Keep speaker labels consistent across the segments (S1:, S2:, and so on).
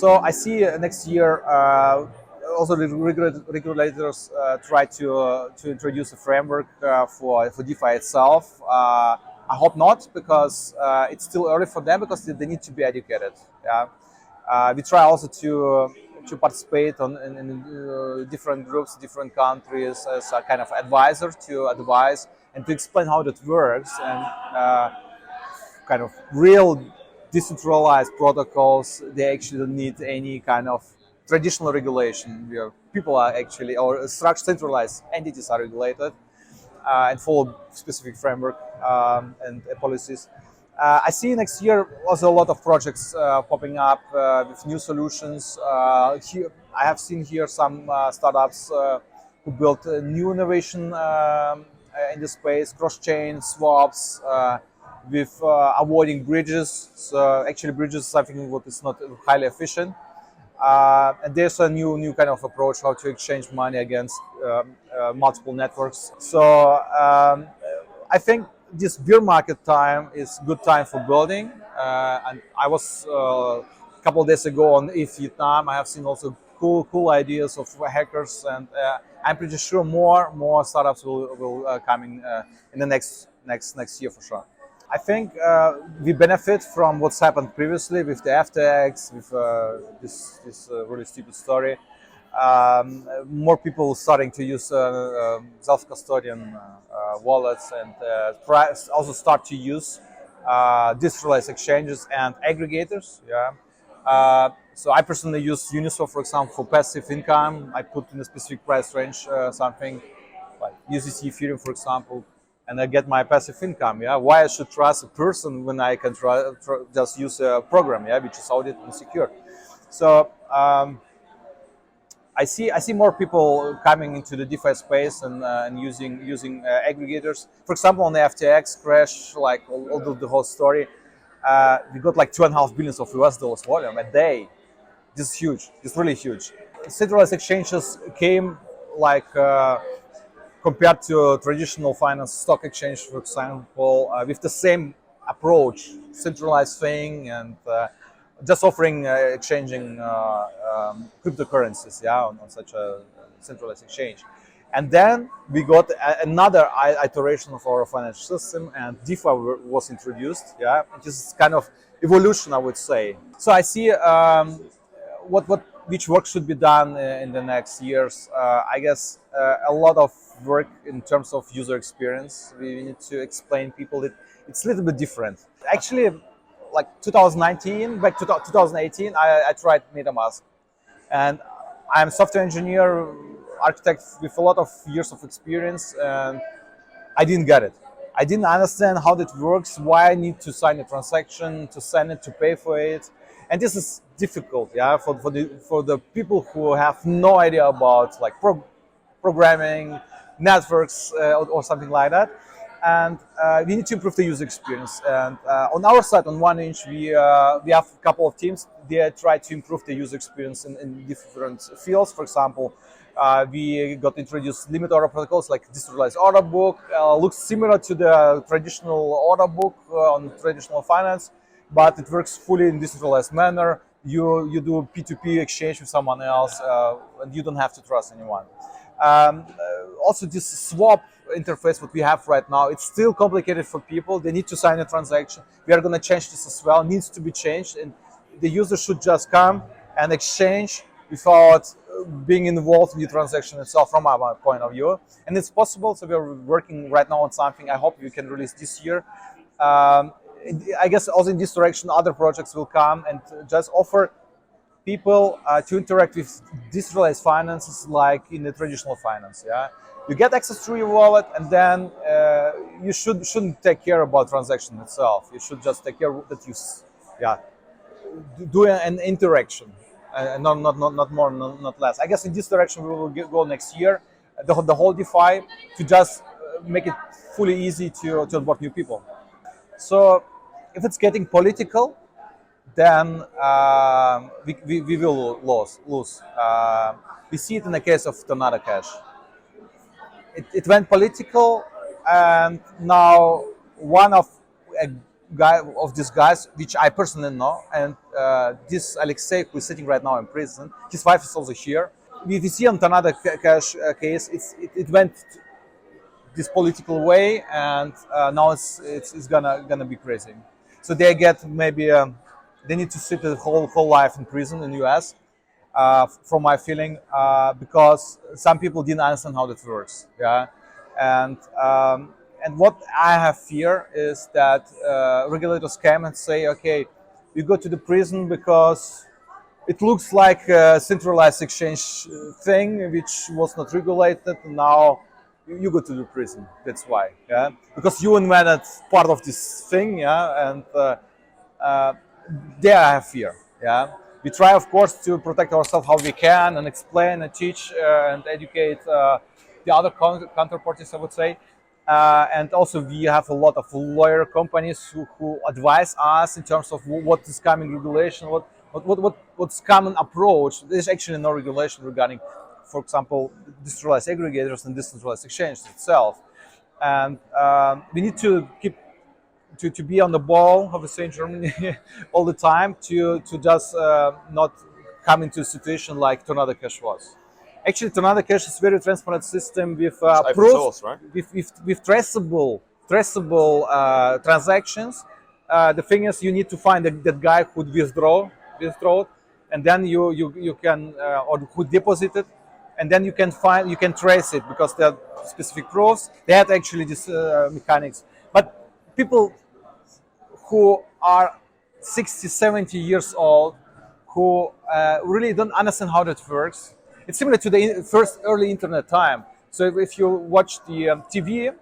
S1: So I see next year also the regulators try to introduce a framework for DeFi itself. I hope not, because it's still early for them, because they need to be educated. Yeah, we try also to participate in different groups, different countries as a kind of advisor to advise and to explain how that works, and kind of real decentralized protocols. They actually don't need any kind of traditional regulation where people are actually, or structured centralized entities are regulated and follow specific framework and policies. I see next year also a lot of projects popping up with new solutions. Here, I have seen here some startups who built a new innovation in the space, cross-chain swaps, with avoiding bridges. So actually, bridges is something what is not highly efficient. And there's a new kind of approach how to exchange money against multiple networks. So I think this bear market time is good time for building. And I was a couple of days ago on ETH Vietnam. I have seen also cool ideas of hackers, and I'm pretty sure more startups will come in the next year for sure. I think we benefit from what's happened previously with the FTX, with this really stupid story. More people starting to use self-custodian wallets, and also start to use decentralized exchanges and aggregators. Yeah. So I personally use Uniswap, for example, for passive income. I put in a specific price range something like USDC, Ethereum, for example, and I get my passive income. Yeah, why I should trust a person when I can just use a program, yeah, which is audited and secure. So I see more people coming into the DeFi space and using aggregators. For example, on the FTX crash, like all the whole story, we got like $2.5 billion of US dollars volume a day. This is huge. It's really huge. Centralized exchanges came like. Compared to traditional finance, stock exchange, for example, with the same approach, centralized thing, and just offering exchanging cryptocurrencies, yeah, on such a centralized exchange. And then we got another iteration of our financial system, and DeFi was introduced. Yeah, it is kind of evolution, I would say. So I see which work should be done in the next years. I guess a lot of work in terms of user experience. We need to explain people that it's a little bit different. Actually, like 2019, back to 2018, I tried MetaMask, and I'm a software engineer, architect with a lot of years of experience, and I didn't get it. I didn't understand how that works, why I need to sign a transaction, to send it, to pay for it. And this is difficult, yeah, for the people who have no idea about like programming, networks, or something like that. And we need to improve the user experience. And on our side, on OneInch, we have a couple of teams. They try to improve the user experience in different fields. For example, we got introduced limit order protocols like decentralized order book. Looks similar to the traditional order book on traditional finance, but it works fully in decentralized manner. You do P2P exchange with someone else, and you don't have to trust anyone. Also, this swap interface what we have right now, it's still complicated for people. They need to sign a transaction. We are going to change this as well. It needs to be changed, and the user should just come and exchange without being involved in the transaction itself, from our point of view. And it's possible. So we're working right now on something. I hope we can release this year. I guess also in this direction, other projects will come and just offer people to interact with decentralized finances like in the traditional finance. Yeah, you get access through your wallet, and then you shouldn't take care about transaction itself. You should just take care that you, do an interaction, not more, not less. I guess in this direction we will go next year. The whole DeFi, to just make it fully easy to onboard new people. So if it's getting political, then we will lose. We see it in the case of Tornado Cash. It went political, and now one of these guys, which I personally know, and this Alexei, who is sitting right now in prison, his wife is also here. We see on another cash case, it went this political way, and now it's gonna be crazy. So they get maybe they need to sit the whole life in prison in the U.S. From my feeling, because some people didn't understand how that works. Yeah, and and what I have fear is that regulators come and say, okay, you go to the prison because it looks like a centralized exchange thing which was not regulated. Now you go to the prison. That's why, yeah, because you invented part of this thing, yeah, and uh, there I have fear, yeah. We try, of course, to protect ourselves how we can and explain and teach and educate the other counterparties, I would say. And also, we have a lot of lawyer companies who advise us in terms of what is coming regulation, what's common approach. There's actually no regulation regarding, for example, decentralized aggregators and decentralized exchanges itself. And we need to keep to be on the ball, how we say in Germany, all the time to just not come into a situation like Tornado Cash was. Actually, Tornado Cash is a very transparent system with
S2: open source, right?
S1: with traceable transactions. The thing is, you need to find that guy who withdraw, and then you can or who deposited, and then you can trace it because there are specific proofs. They had actually this mechanics, but people who are 60, 70 years old, who really don't understand how that works. It's similar to the first early internet time. So if you watch the TV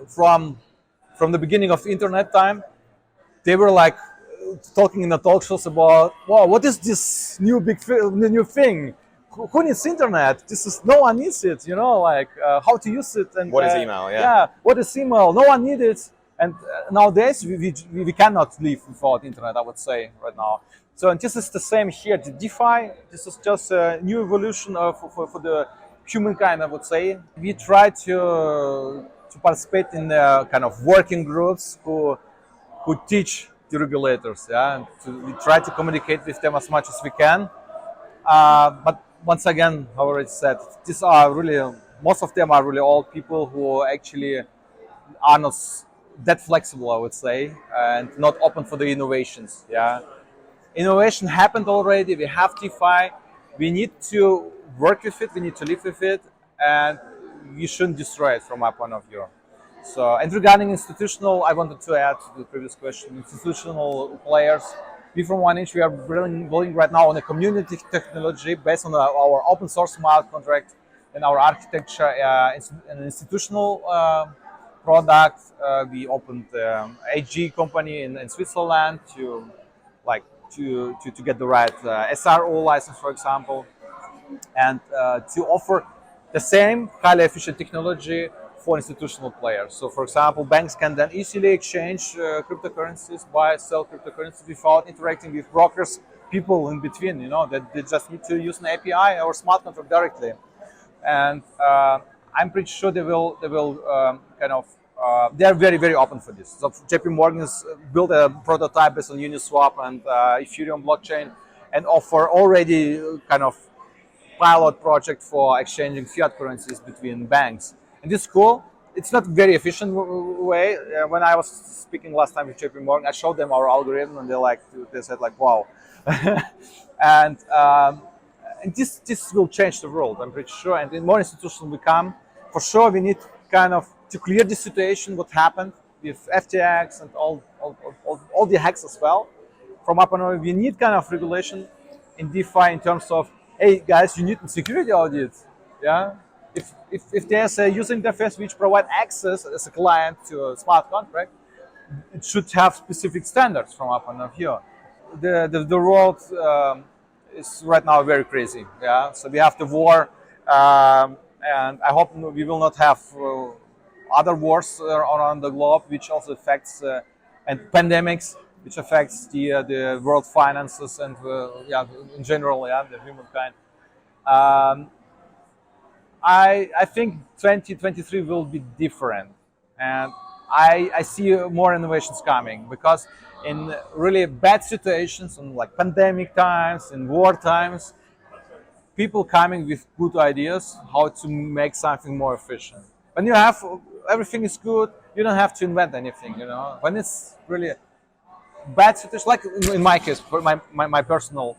S1: from the beginning of internet time, they were like talking in the talk shows about, wow, what is this new thing? Who needs internet? This is no one needs it. Like how to use it and
S2: what is email?
S1: Yeah, what is email? No one needs it. And nowadays we cannot live without internet, I would say right now. So and this is the same here. The DeFi, this is just a new evolution for the humankind, I would say. We try to participate in kind of working groups who teach the regulators. Yeah, and we try to communicate with them as much as we can. But once again, I already said, these are really, most of them are really old people who actually are not that flexible, I would say, and not open for the innovations. Yeah, innovation happened already. We have DeFi. We need to work with it. We need to live with it, and we shouldn't destroy it from my point of view. So, and regarding institutional, I wanted to add to the previous question. Institutional players, we from 1inch, we are building right now on a community technology based on our open source smart contract and our architecture, an institutional product. We opened AG company in Switzerland to get the right SRO license, for example, and to offer the same highly efficient technology for institutional players. So, for example, banks can then easily exchange cryptocurrencies, buy, sell cryptocurrencies without interacting with brokers, people in between. That they just need to use an API or smart contract directly. And I'm pretty sure they will they are very, very open for this. So JP Morgan has built a prototype based on Uniswap and Ethereum blockchain, and offer already kind of pilot project for exchanging fiat currencies between banks. And this is cool. It's not very efficient way. When I was speaking last time with JP Morgan, I showed them our algorithm, and they said like, wow. and this will change the world, I'm pretty sure. And the more institutional we come, for sure, we need kind of to clear the situation, what happened with FTX and all the hacks as well. From up and over, we need kind of regulation in DeFi in terms of, hey guys, you need a security audit. Yeah, if there's a user interface which provide access as a client to a smart contract, it should have specific standards from up and over here. The world is right now very crazy. Yeah, so we have the war, and I hope we will not have other wars around the globe, which also affects and pandemics, which affects the world finances and in general, the humankind. I think 2023 will be different, and I see more innovations coming, because in really bad situations, in like pandemic times, in war times, people coming with good ideas how to make something more efficient. When you have everything is good, you don't have to invent anything. When it's really bad situation, like in my case, for my personal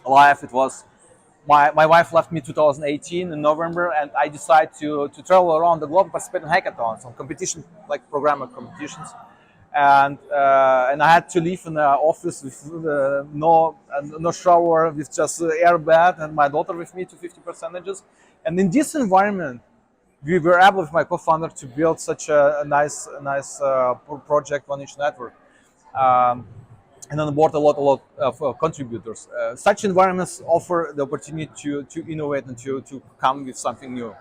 S1: life, it was my wife left me 2018 in November, and I decided to travel around the globe, participate in hackathons, on competition, like programmer competitions, and I had to live in an office with no shower, with just air bed, and my daughter with me to 50%. And in this environment, we were able with my co-founder to build such a nice project, One Inch Network. And on board a lot of contributors. Such environments offer the opportunity to innovate and to come with something new.